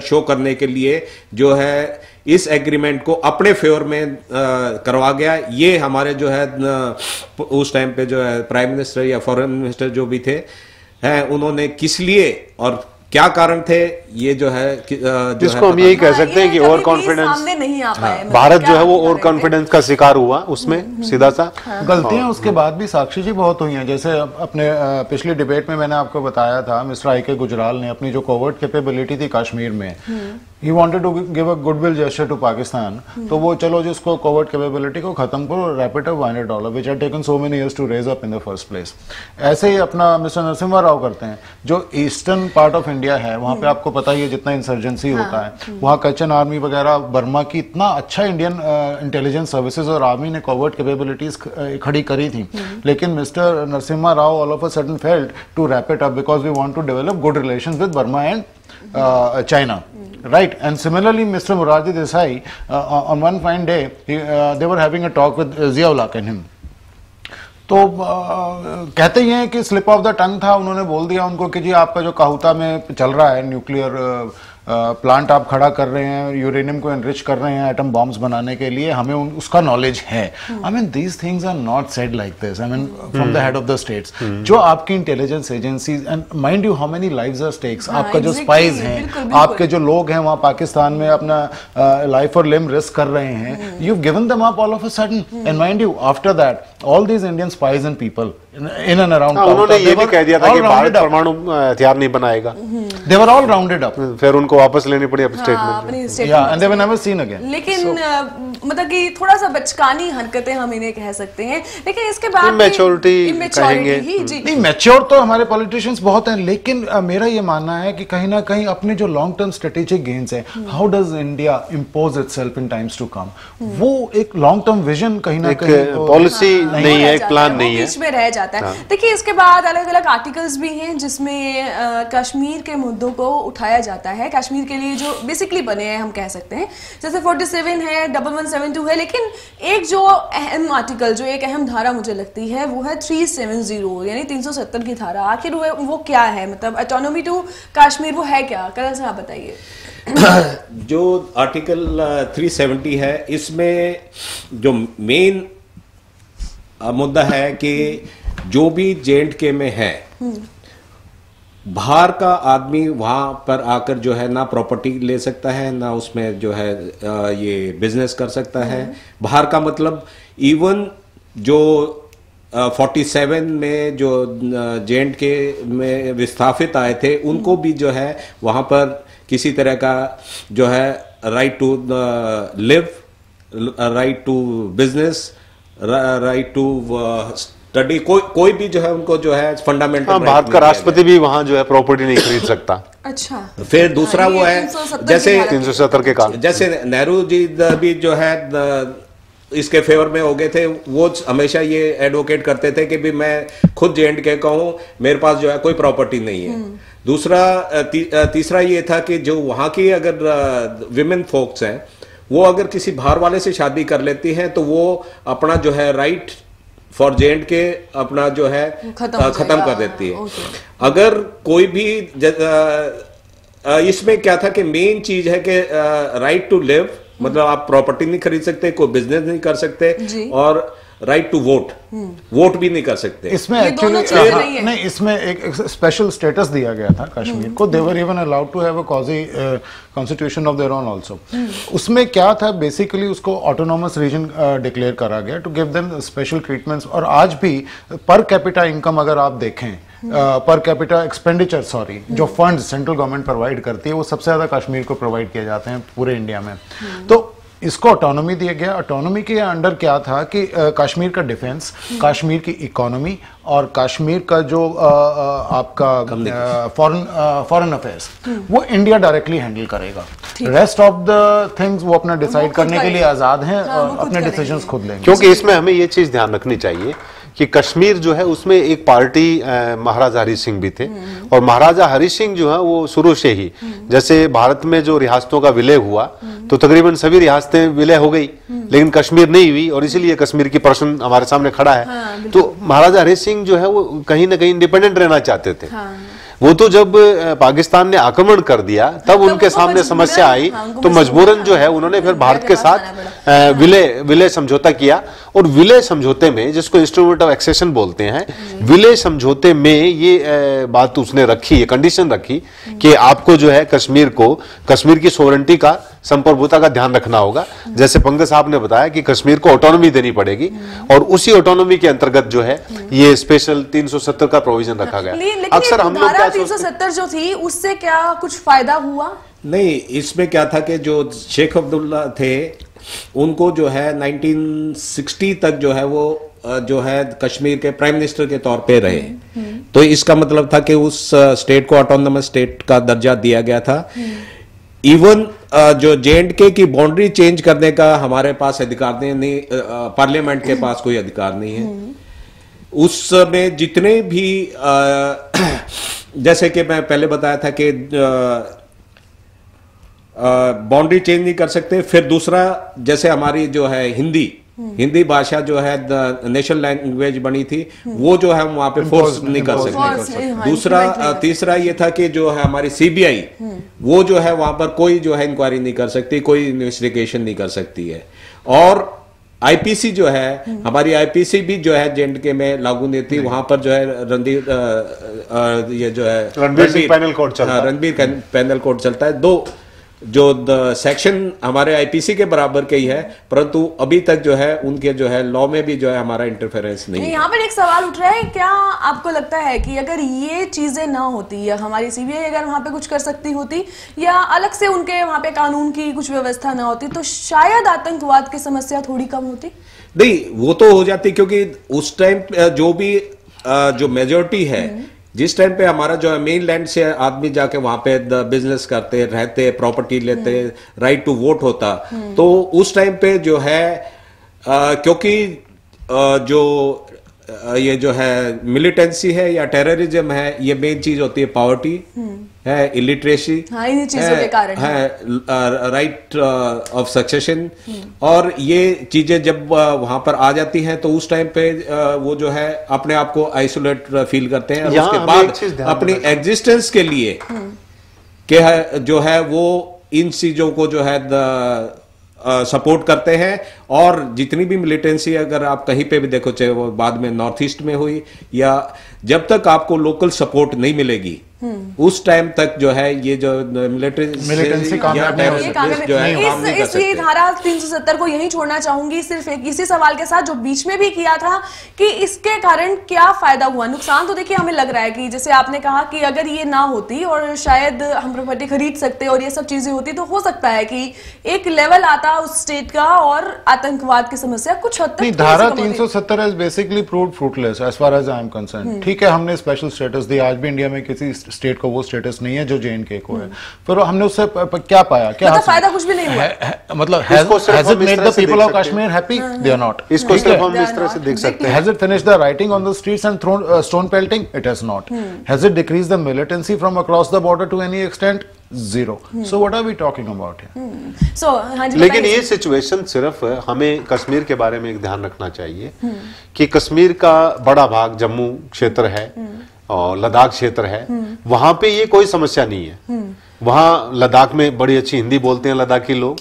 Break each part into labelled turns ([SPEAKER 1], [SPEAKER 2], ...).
[SPEAKER 1] Show करने के लिए जो है इस एग्रीमेंट को अपने फेवर में करवा गया। ये हमारे जो है उस टाइम पे जो है प्राइम मिनिस्टर या फॉरेन मिनिस्टर जो भी थे हैं, उन्होंने किस लिए और क्या कारण थे, ये जो है
[SPEAKER 2] जिसको हम यही कह सकते हैं कि ओवर कॉन्फिडेंस
[SPEAKER 3] नहीं आ पाए।
[SPEAKER 2] भारत जो है वो ओवर कॉन्फिडेंस का शिकार हुआ उसमें सीधा सा।
[SPEAKER 4] गलतियां उसके बाद भी साक्षी जी बहुत हुई हैं। जैसे अपने पिछली डिबेट में मैंने आपको बताया था, मिस्टर आई.के. गुजराल ने अपनी जो कोवर्ट कैपेबिलिटी थी कश्मीर में, he wanted to give a goodwill gesture to Pakistan, तो वो चलो जिसको कोवर्ट कैपेबिलिटी को खत्म करो, wrap it up $100 which had taken so many years to raise up in the first place. ऐसे ही अपना मिस्टर नरसिम्हा राव करते हैं, जो ईस्टर्न पार्ट ऑफ इंडिया है वहां पे आपको पता ही है जितना इंसर्जेंसी होता है, वहां कच्चन आर्मी वगैरह बर्मा की इतना अच्छा इंडियन इंटेलिजेंस सर्विसेज और आर्मी ने कोवर्ट कैपेबिलिटीज खड़ी करी थी, लेकिन mister Narasimha Rao all of a sudden felt to wrap it up because we want to develop good relations with Burma and China, right? And similarly, Mr. Morarji Desai, on one fine day, they were having a talk with Zia-ul Haq and him. तो कहते ही हैं कि slip of the tongue था, उन्होंने बोल दिया उनको कि जी आपका जो काहुता में चल रहा है न्यूक्लियर प्लांट आप खड़ा कर रहे हैं, यूरेनियम को एनरिच कर रहे हैं एटम बॉम्ब्स बनाने के लिए, हमें उसका नॉलेज है। I mean these things are not said like this, I mean from the head of the states. जो आपकी intelligence agencies, and mind you how many lives are stakes, आपका जो स्पाइज हैं, आपके जो लोग हैं वहाँ पाकिस्तान में अपना लाइफ और लिम रिस्क कर रहे हैं, you given them up all of a sudden, and mind you after that all these Indian spies and people in and around,
[SPEAKER 2] उन्होंने ये भी कह दिया था कि भारत परमाणु हथियार नहीं बनाएगा।
[SPEAKER 4] दे वर ऑल राउंडेड अप,
[SPEAKER 2] फिर उनको वापस लेनी पड़ी अपनी statement,
[SPEAKER 4] and they were never seen again.
[SPEAKER 3] लेकिन मतलब कि थोड़ा सा बचकानी हरकतें हम इन्हें कह सकते हैं, लेकिन इसके बाद
[SPEAKER 2] मैच्योरिटी कहेंगे
[SPEAKER 4] नहीं, मैच्योर तो हमारे पॉलिटिशियंस बहुत हैं, लेकिन मेरा ये मानना है कि कहीं ना कहीं अपने जो लॉन्ग टर्म स्ट्रेटेजिक गेन्स है, how does India impose itself in times to come, वो एक लॉन्ग टर्म विजन कहीं ना कहीं
[SPEAKER 2] पॉलिसी नहीं है, एक प्लान नहीं है,
[SPEAKER 3] बीच में रह जाता है। देखिए इसके बाद अलग अलग आर्टिकल्स भी हैं जिसमें कश्मीर के मुद्दों को उठाया जाता है, कश्मीर के लिए जो बेसिकली बने हैं हम कह सकते हैं, जैसे 47 है, 1172 है, लेकिन एक जो अहम आर्टिकल, जो एक अहम धारा मुझे लगती है वो है 370 यानी 370 की धारा। आखिर वो क्या है, मतलब ऑटोनॉमी टू कश्मीर वो है क्या, कल से आप बताइए।
[SPEAKER 1] जो आर्टिकल 370 है, इसमें जो मेन मुद्दा है कि जो भी J&K में है, बाहर का आदमी वहां पर आकर जो है ना प्रॉपर्टी ले सकता है, ना उसमें जो है ये बिजनेस कर सकता है। बाहर का मतलब इवन जो 47 में जो J&K में विस्थापित आए थे, उनको भी जो है वहां पर किसी तरह का जो है right to live, right to business, right to study, कोई भी जो है उनको जो है फंडामेंटल।
[SPEAKER 2] भारत का राष्ट्रपति भी वहां जो है प्रॉपर्टी नहीं खरीद सकता।
[SPEAKER 3] अच्छा,
[SPEAKER 1] फिर दूसरा वो है जैसे
[SPEAKER 2] 370 के कारण,
[SPEAKER 1] जैसे नेहरू जी भी जो है इसके फेवर में हो गए थे, वो हमेशा ये एडवोकेट करते थे कि भी मैं खुद J&K का हूं, मेरे पास जो है कोई प्रॉपर्टी नहीं है। दूसरा तीसरा ये था कि जो वहां की अगर विमेन फोक्स हैं, वो अगर किसी बाहर वाले से शादी कर लेती हैं तो वो अपना जो है राइट फॉर J&K अपना जो है खत्म कर देती है। अगर कोई भी इसमें क्या था कि मेन चीज है कि राइट टू लिव, मतलब आप प्रॉपर्टी नहीं खरीद सकते, कोई बिजनेस नहीं कर सकते, और राइट टू वोट भी नहीं कर सकते।
[SPEAKER 4] इसमें एक्चुअली नहीं, इसमें एक स्पेशल स्टेटस दिया गया था कश्मीर को, they were even allowed to have a quasi constitution of their own also. उसमें क्या था, बेसिकली उसको ऑटोनॉमस रीजन डिक्लेयर करा गया to give them special treatments. और आज भी पर कैपिटा इनकम अगर आप देखें, पर कैपिटा एक्सपेंडिचर जो फंड्स सेंट्रल गवर्नमेंट प्रोवाइड करती है, वो सबसे ज्यादा कश्मीर को प्रोवाइड किए जाते हैं पूरे इंडिया में। तो इसको ऑटोनॉमी दिया गया। ऑटोनॉमी के अंडर क्या था कि कश्मीर का डिफेंस, कश्मीर की इकोनॉमी और कश्मीर का जो आपका फॉरेन अफेयर्स, वो इंडिया डायरेक्टली हैंडल करेगा। रेस्ट ऑफ द थिंग्स वो अपना डिसाइड करने के लिए आजाद हैं, अपने डिसीजंस खुद लेंगे।
[SPEAKER 2] क्योंकि इसमें हमें ये चीज ध्यान रखनी चाहिए कि कश्मीर जो है उसमें एक पार्टी महाराजा हरि सिंह भी थे, और महाराजा हरि सिंह जो है वो शुरू से ही, जैसे भारत में जो रियासतों का विलय हुआ तो तकरीबन सभी रियासतें विलय हो गई, लेकिन कश्मीर नहीं हुई, और इसीलिए कश्मीर की प्रश्न हमारे सामने खड़ा है। तो महाराजा हरि सिंह जो है वो कहीं ना कहीं इंडिपेंडेंट रहना चाहते थे। वो तो जब पाकिस्तान ने आक्रमण कर दिया तब उनके सामने समस्या आई, तो मजबूरन जो है उन्होंने फिर भारत के साथ विलय समझौता किया। और विलय समझौते में, जिसको इंस्ट्रूमेंट ऑफ एक्सेशन बोलते हैं, विलय समझौते में ये बात उसने रखी, ये कंडीशन रखी कि आपको जो है कश्मीर की सोवरेंटी का, संप्रभुता का ध्यान रखना होगा। जैसे पंकज साहब ने बताया कि कश्मीर को ऑटोनॉमी देनी पड़ेगी, और उसी ऑटोनॉमी के अंतर्गत जो है ये स्पेशल 370 का प्रोविजन रखा गया।
[SPEAKER 3] अक्सर हम लोग क्या 370 जो थी उससे क्या कुछ फायदा हुआ?
[SPEAKER 1] नहीं, इसमें क्या था कि जो शेख अब्दुल्ला थे उनको जो है 1960 तक जो है वो जो है कश्मीर के प्राइम मिनिस्टर के तौर पे रहे। तो इसका मतलब था कि उस स्टेट को ऑटोनोमस स्टेट का दर्जा दिया गया था। इवन जो J&K की बाउंड्री चेंज करने का हमारे पास अधिकार नहीं, पार्लियामेंट के पास कोई अधिकार नहीं है। उस समय जितने भी जैसे कि मैं पहले बताया था कि बाउंड्री चेंज नहीं कर सकते। फिर दूसरा, जैसे हमारी जो है हिंदी भाषा जो है नेशनल लैंग्वेज बनी थी, वो जो है वहां पे फोर्स नहीं कर सकते। दूसरा, तीसरा ये था कि जो है हमारी CBI वो जो है वहां पर कोई जो है इंक्वायरी नहीं कर सकती, कोई इन्वेस्टिगेशन नहीं कर सकती है। और IPC जो है, हमारी IPC भी जो है J&K में लागू नहीं थी। वहां पर जो है रणबीर पैनल कोड चलता है। दो जो सेक्शन हमारे IPC के बराबर के ही है, परंतु अभी तक जो है उनके जो है लॉ में भी जो है हमारा इंटरफेरेंस नहीं है।
[SPEAKER 3] यहाँ पर एक सवाल उठ रहा है, क्या आपको लगता है कि अगर ये चीजें ना होती, या हमारी CBI अगर वहां पे कुछ कर सकती होती, या अलग से उनके वहां पे कानून की कुछ व्यवस्था ना होती, तो शायद आतंकवाद की समस्या थोड़ी कम होती?
[SPEAKER 1] नहीं, वो तो हो जाती, क्योंकि उस टाइम जो भी जो मेजोरिटी है, जिस टाइम पे हमारा जो है मेन लैंड से आदमी जाके वहां पे बिजनेस करते, रहते, प्रॉपर्टी लेते, राइट टू वोट होता, तो उस टाइम पे जो है क्योंकि जो ये जो है मिलिटेंसी है या टेररिज्म है, ये मेन चीज होती है, पॉवर्टी है, इलिटरेसी
[SPEAKER 3] इन चीजों के कारण
[SPEAKER 1] है, राइट ऑफ सक्सेशन, और ये चीजें जब वहां पर आ जाती हैं तो उस टाइम पे वो जो है अपने आप को आइसोलेट फील करते हैं, और उसके बाद अपनी एग्जिस्टेंस के लिए जो है वो इन चीजों को जो है सपोर्ट करते हैं। और जितनी भी मिलिटेंसी अगर आप कहीं पे भी देखो, चाहे वो बाद में नॉर्थ ईस्ट में हुई, या जब तक आपको लोकल सपोर्ट नहीं मिलेगी उस टाइम तक जो है ये जो मिलिटेंसी
[SPEAKER 3] इसलिए धारा 370 को यही छोड़ना चाहूंगी, सिर्फ एक इसी सवाल के साथ जो बीच में भी किया था कि इसके कारण क्या फायदा हुआ। नुकसान तो देखिए हमें लग रहा है कि जैसे आपने कहा कि अगर ये ना होती और शायद हम प्रॉपर्टी खरीद सकते और ये सब चीजें होती, तो हो सकता है कि एक लेवल आता उस स्टेट का और आतंकवाद की समस्या कुछ हद तक।
[SPEAKER 4] धारा 370 is basically proved fruitless as far as I am concern. ठीक है, हमने स्पेशल स्टेटस दिया, आज भी इंडिया में किसी स्टेट को वो स्टेटस नहीं है जो J&K को है, पर हमने उससे क्या पाया? क्या
[SPEAKER 3] मतलब फायदा कुछ भी नहीं हुआ?
[SPEAKER 4] मतलब has it made the people of Kashmir happy? They are not.
[SPEAKER 2] इसको सिर्फ हम इस तरह से देख सकते हैं।
[SPEAKER 4] Has it finished the rioting on the streets and thrown stone pelting? It has not. Has it decreased the militancy from across the border to any extent? Zero. So what are we talking about here?
[SPEAKER 3] So
[SPEAKER 2] लेकिन ये situation सिर्फ हमें कश्मीर के बारे में एक ध्यान रखना चाहिए कि कश्मीर का बड़ा भाग जम्मू क्षेत्र है और लद्दाख क्षेत्र है, वहां पे ये कोई समस्या नहीं है। वहां लद्दाख में बड़ी अच्छी हिंदी बोलते हैं लद्दाखी लोग।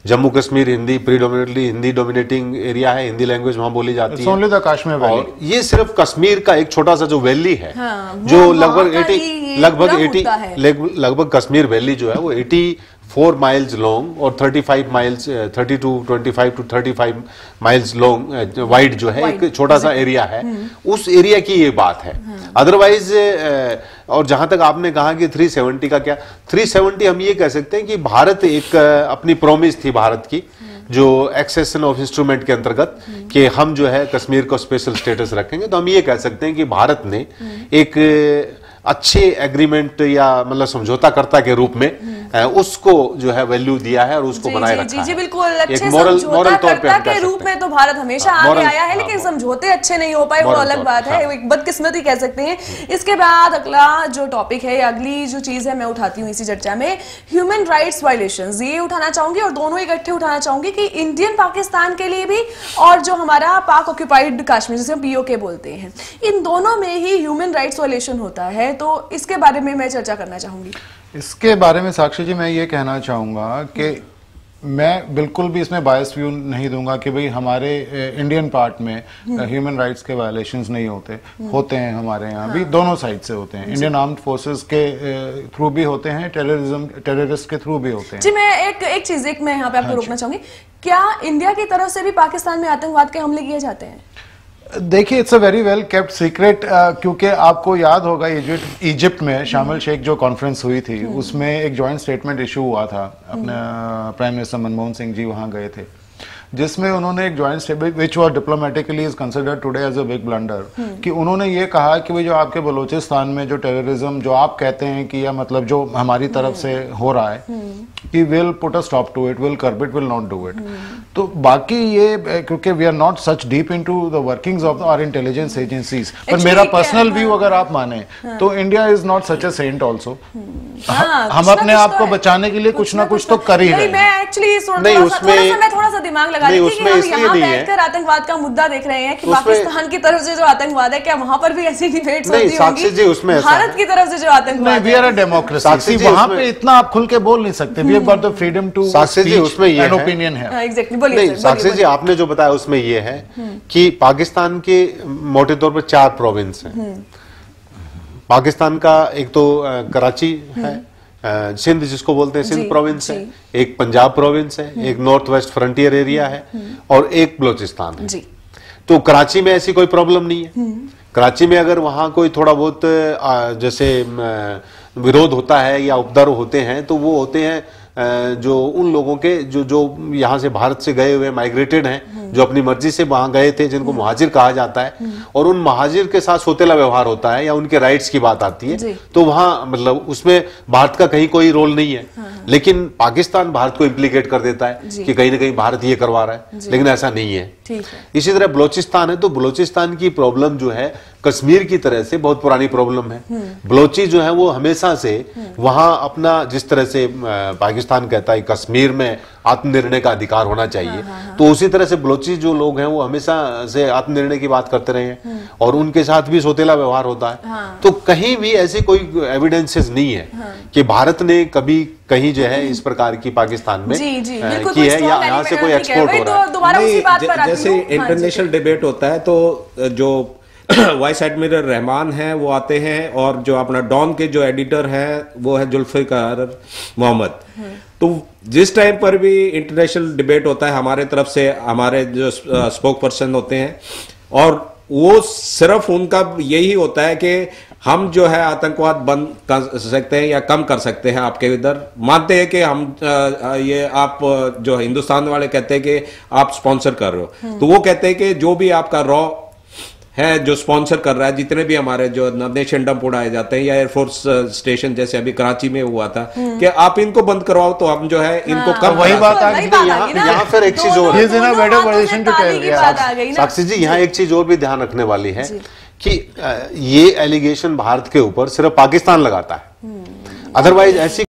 [SPEAKER 2] Jammu Kashmir Hindi predominantly Hindi dominating area है, हिंदी लैंग्वेज वहां बोली जाती है।
[SPEAKER 4] Only the Kashmir valley.
[SPEAKER 2] और ये सिर्फ कश्मीर का एक छोटा सा जो वैली है, जो लगभग कश्मीर वैली जो है वो 84 माइल्स लॉन्ग और 35 miles 25 to 35 miles long wide जो है एक छोटा सा एरिया है। उस एरिया की ये बात है। अदरवाइज और जहां तक आपने कहा कि 370 का क्या, 370 हम ये कह सकते हैं कि भारत एक अपनी प्रॉमिस थी भारत की, जो एक्सेशन ऑफ इंस्ट्रूमेंट के अंतर्गत कि हम जो है कश्मीर को स्पेशल स्टेटस रखेंगे। तो हम ये कह सकते हैं कि भारत ने एक अच्छे एग्रीमेंट या मतलब समझौताकर्ता के रूप में उसको जो है वैल्यू दिया है और उसको बनाए रखा है।
[SPEAKER 3] जी बिल्कुल, अच्छे
[SPEAKER 2] समझौताकर्ता
[SPEAKER 3] के रूप में तो भारत हमेशा आगे आया है, लेकिन समझौते अच्छे नहीं हो पाए, वो अलग बात है, एक बदकिस्मती कह सकते हैं। इसके बाद अगला जो टॉपिक है, अगली जो चीज है मैं उठाती हूँ इसी चर्चा में, ह्यूमन राइट्स वायलेशंस, ये उठाना चाहूंगी और दोनों इकट्ठे उठाना चाहूंगी कि इंडियन पाकिस्तान के लिए भी और जो हमारा पाक ऑक्यूपाइड कश्मीर जिसे हम पीओके बोलते हैं, इन दोनों में ही ह्यूमन राइट्स वायलेशन होता है, तो इसके बारे में मैं चर्चा करना चाहूंगी।
[SPEAKER 4] इसके बारे में साक्षी जी मैं ये कहना चाहूंगा कि मैं बिल्कुल भी इसमें बायस व्यू नहीं दूंगा कि भाई हमारे इंडियन पार्ट में ह्यूमन राइट्स के वायलेशंस नहीं होते हैं हमारे यहाँ भी, दोनों साइड से होते हैं। इंडियन आर्म्ड फोर्सेस के थ्रू भी होते हैं, टेररिस्ट के थ्रू भी होते हैं।
[SPEAKER 3] जी मैं एक चीज मैं यहाँ पे आपको रोकना चाहूंगी, क्या इंडिया की तरफ से भी पाकिस्तान में आतंकवाद के हमले किए जाते हैं?
[SPEAKER 4] देखिए it's a very well kept secret, क्योंकि आपको याद होगा इजिप्ट में शामिल शेख जो कॉन्फ्रेंस हुई थी उसमें एक जॉइंट स्टेटमेंट इशू हुआ था, अपने प्राइम मिनिस्टर मनमोहन सिंह जी वहां गए थे, जिसमें उन्होंने एक joint statement which was diplomatically is considered today as a big blunder, कि उन्होंने ये कहा कि भाई जो आपके बलूचिस्तान में जो टेररिज्म जो आप कहते हैं कि या मतलब जो हमारी तरफ से हो रहा है कि will put a stop to it, will curb it, will not do it. तो बाकी ये क्योंकि we are not such deep into the workings of our intelligence agencies, पर मेरा पर्सनल व्यू अगर आप माने तो India is not such a saint also. हम अपने आप को बचाने के लिए कुछ ना कुछ तो कर ही रहे हैं।
[SPEAKER 3] मैं एक्चुअली थोड़ा सा दिमाग लगा रही थी कि हम यहाँ बैठकर आतंकवाद का मुद्दा देख रहे हैं कि पाकिस्तान की तरफ से जो आतंकवाद है, क्या वहां पर भी ऐसी डिबेट्स होती होंगी? भारत की तरफ से जो आतंकवाद,
[SPEAKER 4] वी आर अ डेमोक्रेसी, वहां पे इतना आप खुल के बोल नहीं सकते। We have got the freedom to
[SPEAKER 2] speech and
[SPEAKER 4] opinion है।
[SPEAKER 3] एग्जैक्टली, बोलिए
[SPEAKER 2] साक्षी जी, आपने जो बताया उसमें ये है कि पाकिस्तान के मोटे तौर पर 4 प्रोविंस हैं। पाकिस्तान का एक तो कराची है, सिंध जिसको बोलते हैं सिंध प्रोविंस है, एक पंजाब प्रोविंस है, एक नॉर्थ वेस्ट फ्रंटियर एरिया है और एक बलोचिस्तान है। तो कराची में ऐसी कोई प्रॉब्लम नहीं है। कराची में अगर वहां कोई थोड़ा बहुत जैसे विरोध होता है या उपद्रव होते हैं तो वो होते हैं जो उन लोगों के जो यहाँ से भारत से गए हुए माइग्रेटेड हैं, जो अपनी मर्जी से वहां गए थे, जिनको मुहाजिर कहा जाता है, और उन मुहाजिर के साथ सौतेला व्यवहार होता है या उनके राइट्स की बात आती है, तो वहां मतलब उसमें भारत का कहीं कोई रोल नहीं है। लेकिन पाकिस्तान भारत को इम्प्लीकेट कर देता है कि कहीं ना कहीं भारत ये करवा रहा है, लेकिन ऐसा नहीं है। इसी तरह बलोचिस्तान है, तो बलोचिस्तान की प्रॉब्लम जो है कश्मीर की तरह से बहुत पुरानी प्रॉब्लम है। बलोची जो है वो हमेशा से वहां अपना, जिस तरह से पाकिस्तान कहता है कश्मीर में आत्मनिर्णय का अधिकार होना चाहिए, तो उसी तरह से बलोची जो लोग हैं वो हमेशा से आत्मनिर्णय की बात करते रहे हैं और उनके साथ भी सौतेला व्यवहार होता है। तो कहीं भी ऐसे कोई एविडेंसेस नहीं है कि भारत ने कभी कहीं जो है इस प्रकार की पाकिस्तान में की है या यहाँ से कोई एक्सपोर्ट हो रहा है।
[SPEAKER 1] जैसे इंटरनेशनल डिबेट होता है तो जो वाइस एडमिरल रहमान है वो आते हैं और जो अपना डॉन के जो एडिटर है वो है जुल्फिकार मोहम्मद। तो जिस टाइम पर भी इंटरनेशनल डिबेट होता है हमारे तरफ से हमारे जो स्पोक पर्सन होते हैं, और वो सिर्फ उनका यही होता है कि हम जो है आतंकवाद बंद कर सकते हैं या कम कर सकते हैं। आपके इधर मानते हैं कि हम ये आप जो हिंदुस्तान वाले कहते हैं कि आप स्पॉन्सर कर रहे हो, तो वो कहते हैं कि जो भी आपका रॉ है जो स्पॉन्सर कर रहा है, जितने भी हमारे जो नेशन डंप उड़ाए जाते हैं या एयरफोर्स स्टेशन जैसे अभी कराची में हुआ था कि आप इनको बंद करवाओ तो हम जो है इनको कम।
[SPEAKER 4] वही बात आ गई
[SPEAKER 2] यहाँ फिर एक चीज और,
[SPEAKER 3] साक्षी
[SPEAKER 2] जी यहाँ एक चीज और भी ध्यान रखने वाली है कि ये एलिगेशन भारत के ऊपर सिर्फ पाकिस्तान लगाता है, अदरवाइज ऐसी